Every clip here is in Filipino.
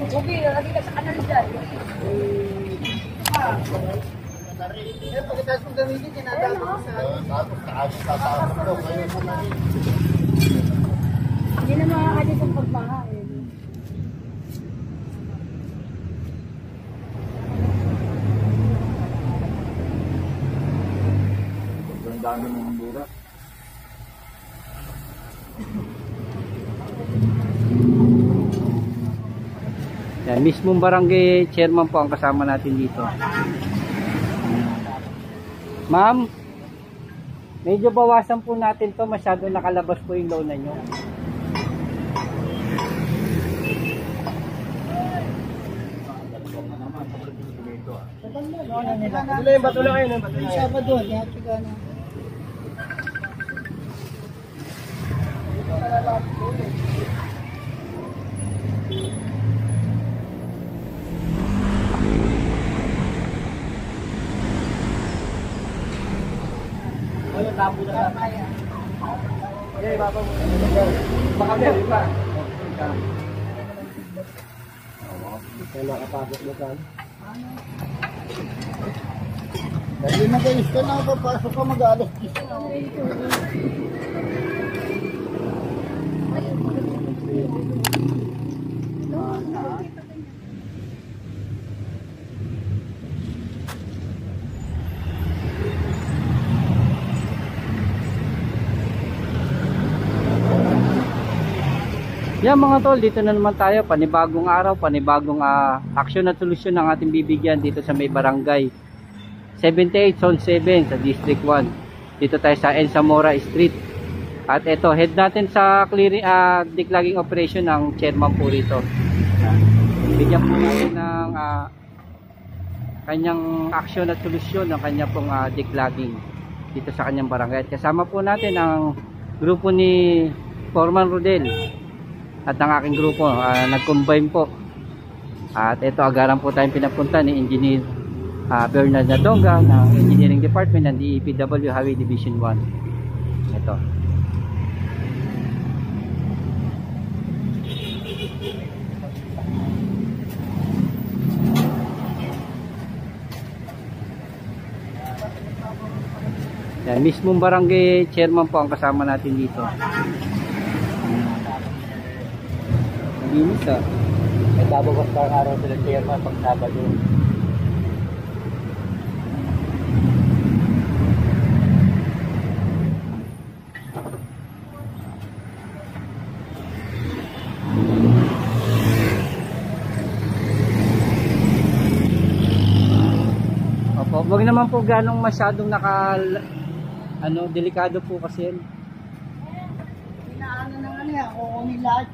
Ubi, lagi ka sa kanal dyan. Pagkatapos kong gamitin, tinatapos sa tapos tatapos ko. Ngayon mo na rin. Hindi na makakalit ang pagmahal. Ang dami ng bura. Yan, mismong barangay chairman po ang kasama natin dito. Ma'am, medyo bawasan po natin to, masyado nakalabas po yung lona nyo. Wala yung bato lang yun. Sabado, lahat ka na. Wala tabo na lang. Okay, baba mo. Baka meron pa. Kaya nakapagod na tayo. Dahil mag-ayos ka na, papasok ka mag-alas. Yan mga tol, dito na naman tayo, panibagong araw, panibagong aksyon at solusyon ng ating bibigyan dito sa may barangay 78 Zone 7 sa District 1. Dito tayo sa Ensamora Street. At ito, head natin sa clearing, declogging operation ng chairman po rito. Bigyan po natin ng kanyang aksyon at solusyon ng kanya pong declogging dito sa kanyang barangay. At kasama po natin ang grupo ni Foreman Rodel at ang aking grupo, nag-combine po. At ito, agaran po tayong pinapunta ni Engineer Bernard Nadonga ng Engineering Department ng DEPW Highway Division 1. Ito. Yan, mismong barangay chairman po ang kasama natin dito. Linis May bababas pa ang araw sila chairman pag Sabado. Opo, wag naman po ganong masyadong delikado po kasi yan. Inaano naman yan, kukunin lahat.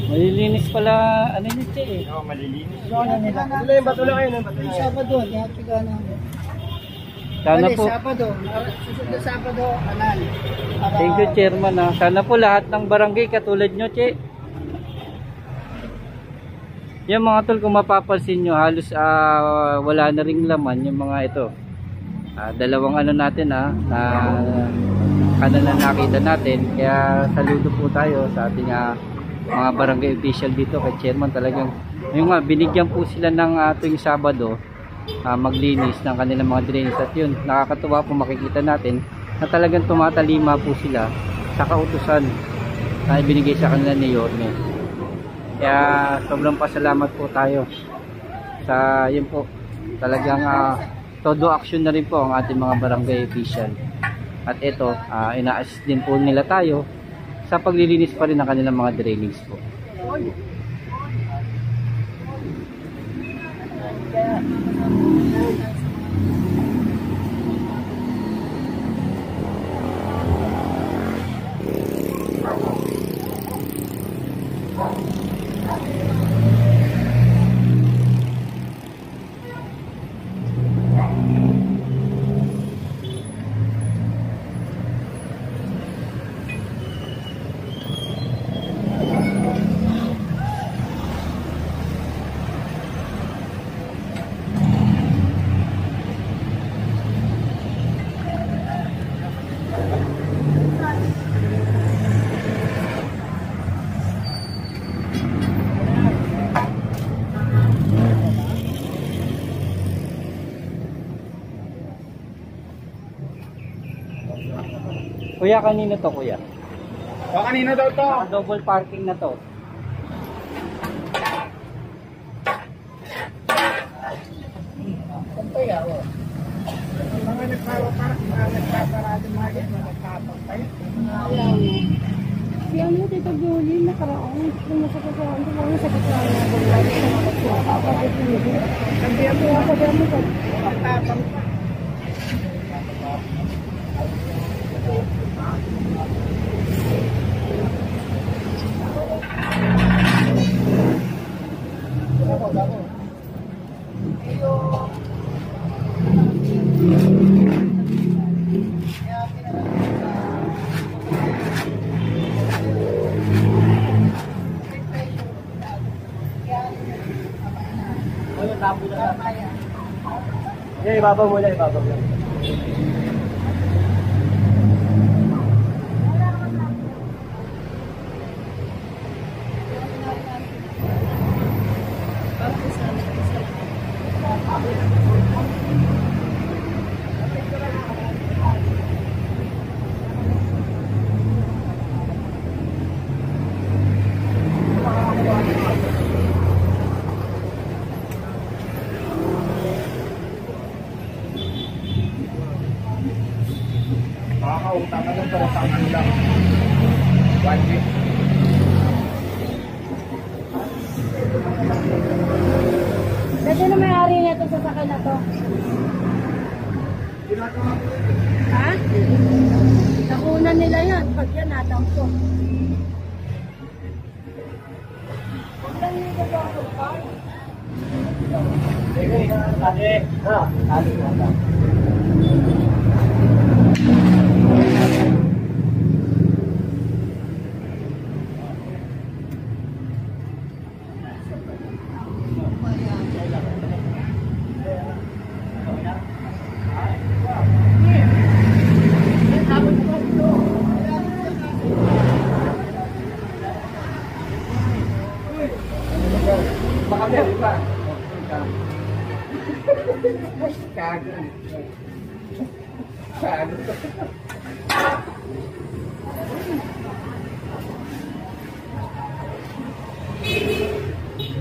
Malilinis pala, ano yun eh. Oo, malilinis. Wala Wala yung bato lang yun. Sabado, lahat ka na. Sana po, Sabado, susunod na Sabado, kanal. thank you chairman sana po lahat ng barangay katulad nyo, Che. Yung mga tol, kung mapapansin nyo, halos wala na ring laman yung mga ito. Dalawang ano natin na nakita natin. Kaya saludo po tayo sa ating mga barangay official dito kay chairman. Talagang yung binigyan po sila ng tuwing Sabado maglinis ng kanilang mga drainage. At yun, nakakatuwa po makikita natin na talagang tumatalima po sila sa kautusan na ibinigay sa kanila ni Yorme. Kaya sobrang pasalamat po tayo sa yun po, talagang todo action na rin po ang ating mga barangay official. At ito, ina-assist din po nila tayo sa paglilinis pa rin ng kanilang mga drainage po. Kuya, kanino to kuya? O, kanino daw to? Double parking na to. Mga nagpaparado mga ganyan, nagtapang tayo. Si ano, Tito Julie, nakaraang, kung nasa kasalanan, kung ano sa kasalanan na buhay, sa mga kapatid niyo. Sabihan mo ako dyan mo, nagtapang pa. Wala, tapo na lang. Yeah, ibabaw muna, ibabaw lang. Makakautang na lang para sa ano lang. 1 week. Dati na may-ari nito sa sakay na to. Ha? Nakunan nila yan. Pag yan, natampo.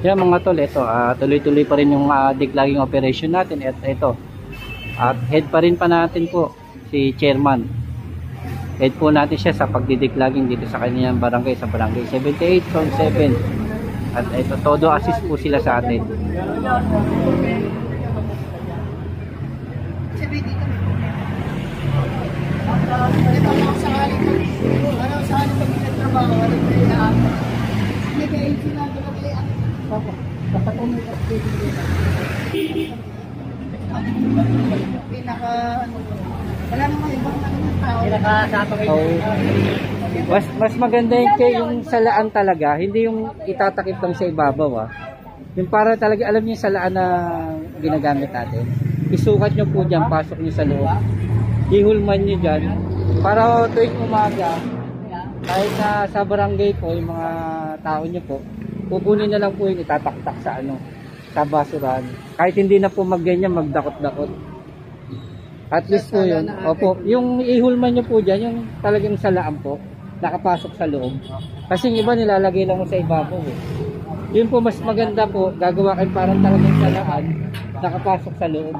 Yan mga tol, ito tuloy-tuloy pa rin yung declogging operation natin at ito. At head pa rin pa natin po si Chairman. Head po natin siya sa pagdideclogging dito sa kanyang barangay, sa barangay 78 from 7. At ito, todo assist po sila sa atin. Sabi dito. Ano sakaling pag nagtrabaho, ano kaya hindi kayo sinagawa kaya ako. Dapat umay ka pinaka wala namang ibang tao. Mas maganda yung salaan talaga, hindi yung itatakip lang sa ibabaw Yung para talaga alam niyo yung salaan na ginagamit natin. Isukat niyo po diyan, pasok niyo sa loob. Ihulman niyo diyan para tuwing umaga kahit sa barangay po yung mga tao niyo po, pupunin na lang po yung itataktak sa sa basurahan. Kahit hindi na po magganyan, magdakot-dakot. At least po yun. Opo, yung ihulman nyo po dyan, yung talagang salaan po, nakapasok sa loob. Kasi yung iba nilalagay lang mo sa ibabaw Yun po mas maganda po, gagawa kayo parang talagang salaan, nakapasok sa loob.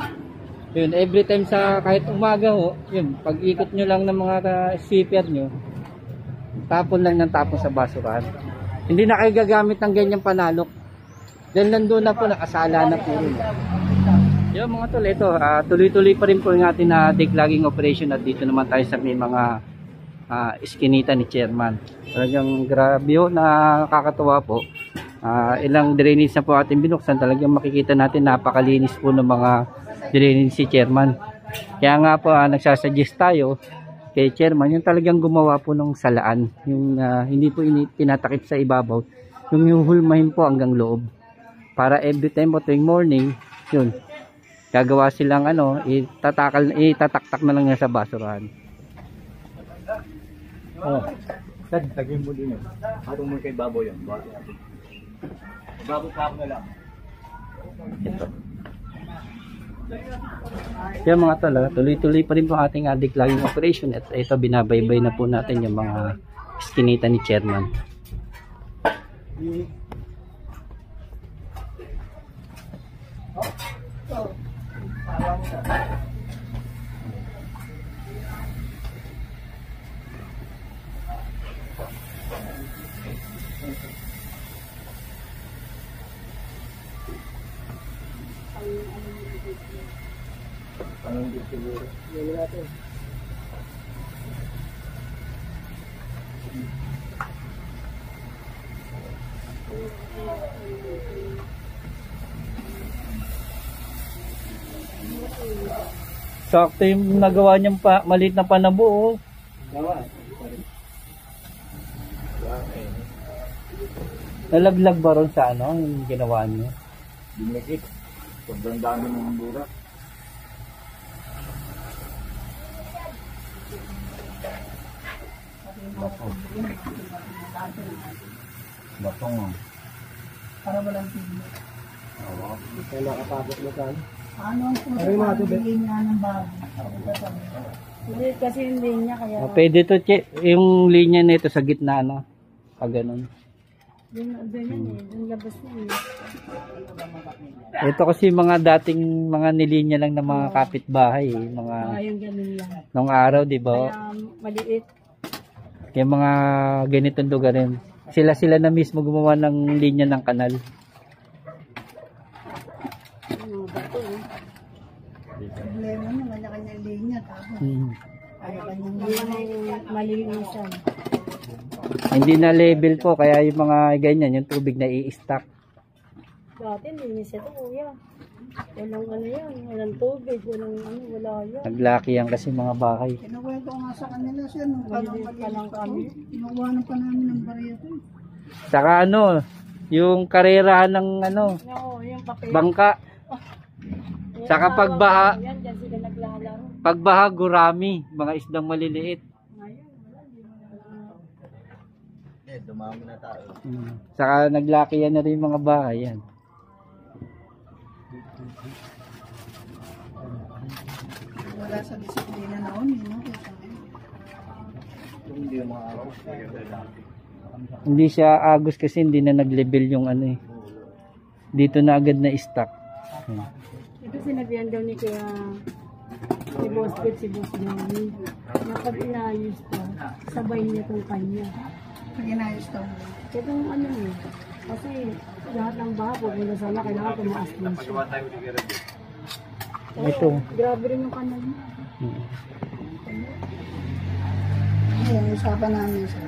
Yun, every time sa kahit umaga yun, pag ikot nyo lang ng mga sweeper nyo, tapon lang ng tapon sa basurahan. Hindi na kayo gagamit ng ganyang panalok. Dahil nandun na po, nakasala na po rin. Yung mga tol, ito, tuloy-tuloy pa rin po yung ating declogging operation at dito naman tayo sa may mga iskinita ni Chairman. Talagang grabe nakakatuwa po. Ilang drainage na po ating binuksan, talagang makikita natin napakalinis po ng mga drainage si Chairman. Kaya nga po nagsasuggest tayo kay Chairman yung talagang gumawa po ng salaan, yung hindi po tinatakip sa ibabaw, yung huhulmahin po hanggang loob. Para every time po tuwing morning, yun, gagawa silang itataktak na lang niya sa basurahan. Tagin mo din yun. Hatong mo kay baboy yun. Baboy pa ako na lang. Ito. Kaya mga tol, tuloy-tuloy pa rin po ating declogging operation at ito binabaybay na po natin yung mga iskinita ni chairman. Sakto yung nagawa niyang maliit na panabuo. Nalaglag ba ron sa ano yung ginawa niyo? Dinikit. Sobrang dami ng burak. Batong. Para walang tigil. Kaya nakapagod na tayo. Ano ang bigay niya ng bago? Hindi, kasi hindi niya kaya. Pwede to, yung linya nito sa gitna, no? Pag ganun. Doon yan eh. Doon labas yan eh. Ito kasi mga dating mga nilinya lang ng mga kapitbahay, mga Yung ganun lang. nung araw, di ba? Kaya maliit. Yung mga ganitong lugar rin. Sila na mismo gumawa ng linya ng kanal. Mga bato eh. Problema niya, kanya-kanyang linya. Tapos, kanya-kanyang Yung malilisan. Hindi na level po, kaya yung mga ganyan, yung tubig na i-stack. Dati linis ito kuya. Walang ano yan. Walang tubig. Walang ano. Wala yan. Naglaki yan kasi mga bahay. kinukwento ko nga sa kanila siya, nung Maliit pa lang kami. kinukuhanan pa namin ng bariya to. Saka ano, yung karerahan ng ano, Oo, yung papel. bangka. Yan, Saka tawag pagbaha, ko yan. Diyan sila naglalaro. pagbaha gurami, mga isdang maliliit. Ngayon, wala. Di mo na. Dumami na tayo. Saka naglaki yan na rin yung mga bahay yan. Wala sa disiplina noon, no? Hindi yung mga araw. Hindi siya agos kasi hindi na nag-level yung ano eh. Dito na agad na stock. Ito sinabihan daw ni kaya si Boss Pete, si Boss Johnny, na pag inayos to, sabay niya itong kanya. Pag inayos to. Itong ano eh, kasi lahat ng baha pupunta sana, kailangan tumaas din siya. Ito. Grabe rin yung kanal niya. Ngayon, usapan namin siya.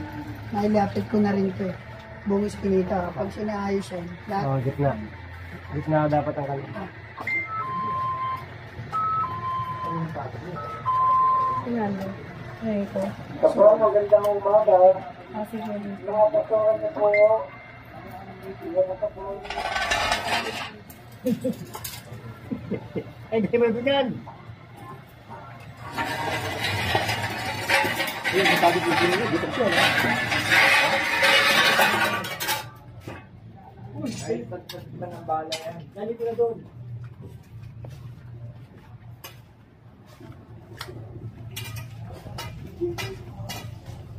Nailapit ko na rin to. Buong iskinita. Pag sinaayos siya, lahat. Gitna. Gitna dapat ang kalita. Tingnan mo. Ay, ito. Kapro, magandang umaga. Kasi ganun. Mga paturan niyo po. Ay, di ba bigan? Ayun, sabi ko dito, dito siya. Ay, pagkakita ng bala yan. Dali ko na doon.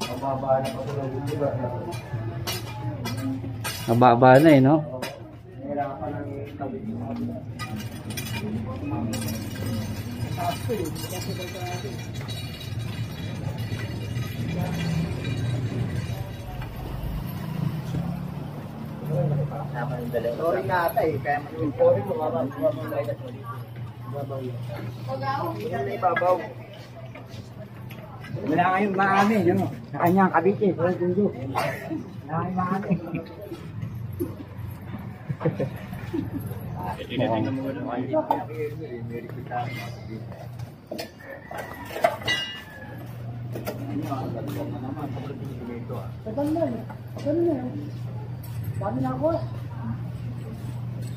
Mababa na pa ito lang dito ba? Mababa na eh, no? Nahirapan ng tawid. Sorry na ata eh, kaya sorry mo nga ba? Ibabaw. Wala kayong maami, no? Sa kanyang kabiti, wala dundo. Wala kayong maami. Tagal na eh. Tagal na eh. Dami na ako.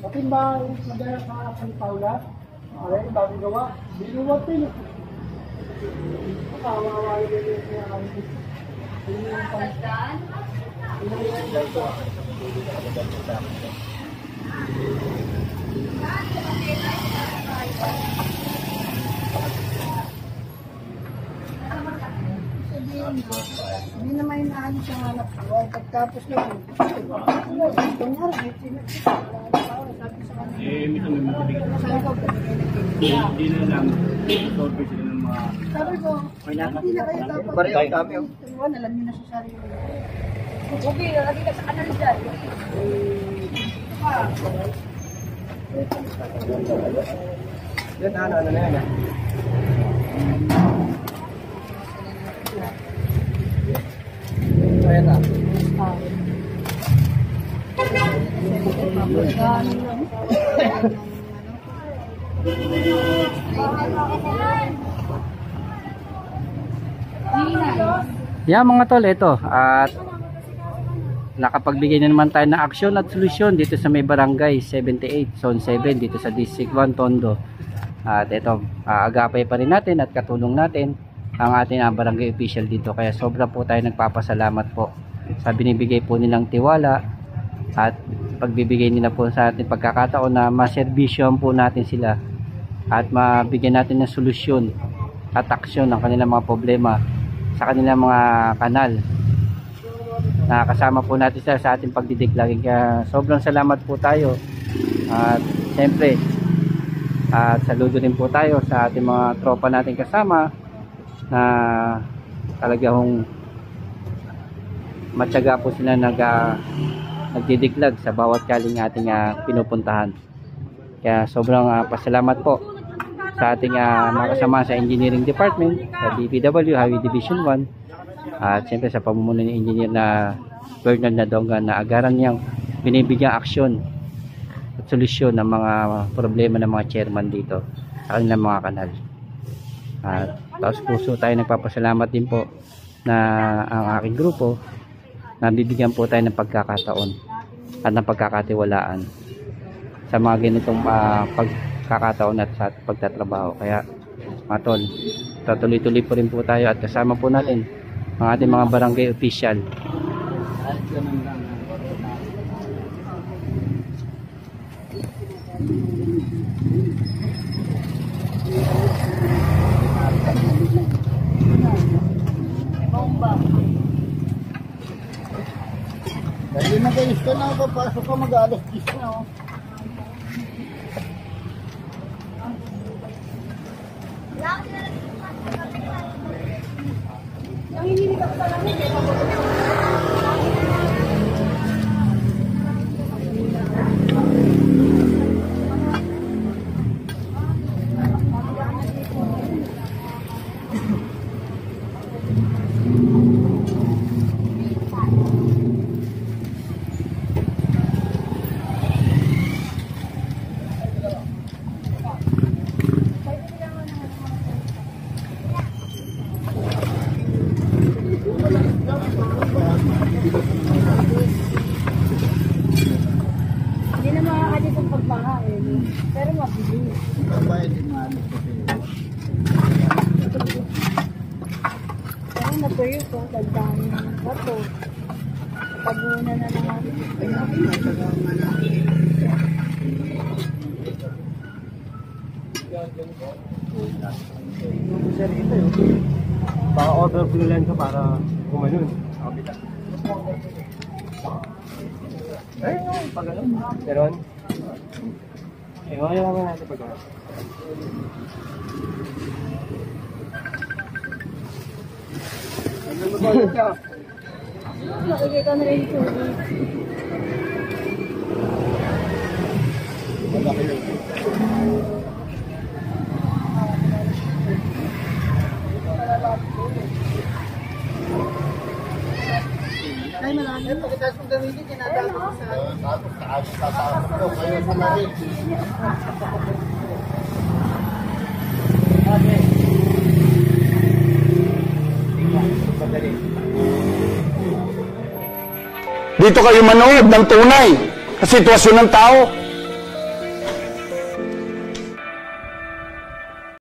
Pati ba madala ka ni Paula? Ay, dami gawa. Binuwat din. Kawawa yun yung kami. siyang anak ko. Pagkatapos na yun, kunyari, sabi sa kanya. Minsan may matitigil. Sabi ko, Hindi na lang. Solve sila ng mga... sabi ko, hindi na kayo dapat. Pareho kami. Alam niyo na sa sarili. Okay, lagi ka sa kanan dyan. Yan, ano na yan. Ayan na. Yeah mga tol, ito at nakapagbigay na naman tayo ng aksyon at solusyon dito sa may barangay 78 zone 7 dito sa District 1 Tondo. At ito, agapay pa rin natin at katulong natin ang ating barangay official dito, kaya sobra po tayo nagpapasalamat po sa binibigay po nilang tiwala at pagbibigay nila po sa ating pagkakataon na maserbisyon po natin sila at mabigyan natin ng solusyon at aksyon ng kanilang mga problema sa kanilang mga kanal na kasama po natin sila sa ating pagdidiklag. Kaya sobrang salamat po tayo at siyempre at saludo rin po tayo sa ating mga tropa natin kasama na talagang matyaga po sila nagdidiklag sa bawat kaling ating pinupuntahan. Kaya sobrang pasalamat po sa ating mga kasama sa engineering department sa DPW Highway Division 1 at siyempre sa pamumuno ng engineer na Bernard Nadonga na agaran niyang binibigyang aksyon at solusyon ng mga problema ng mga chairman dito sa kanilang mga kanal. At taos puso tayo nagpapasalamat din po na ang aking grupo nabibigyan po tayo ng pagkakataon at ng pagkakatiwalaan sa mga ganitong pagkakataon at sa pagtatrabaho. Kaya mga tol, tuloy-tuloy po rin po tayo at kasama po natin ang ating mga barangay official. Dahil nag-ayos ka na, papasok ka mag-alas 10 na. Hindi na makakadit ang pagbaha eh. Pero mabilis. Pero natuyo ko, dagdami ng bato. Paguna na naman. Sir, ito yun. Baka order ko lang ito para kumanon. Ay, no, pag ano. Meron? Eh, okay naman natin pag ano. Nakikita na rin ito. Ay, marami. Pagkatapos kong gamitin, kinadami ko sa... Tapos, tatapos ko kayo sa larin. Dito kayo manood ng tunay sa sitwasyon ng tao.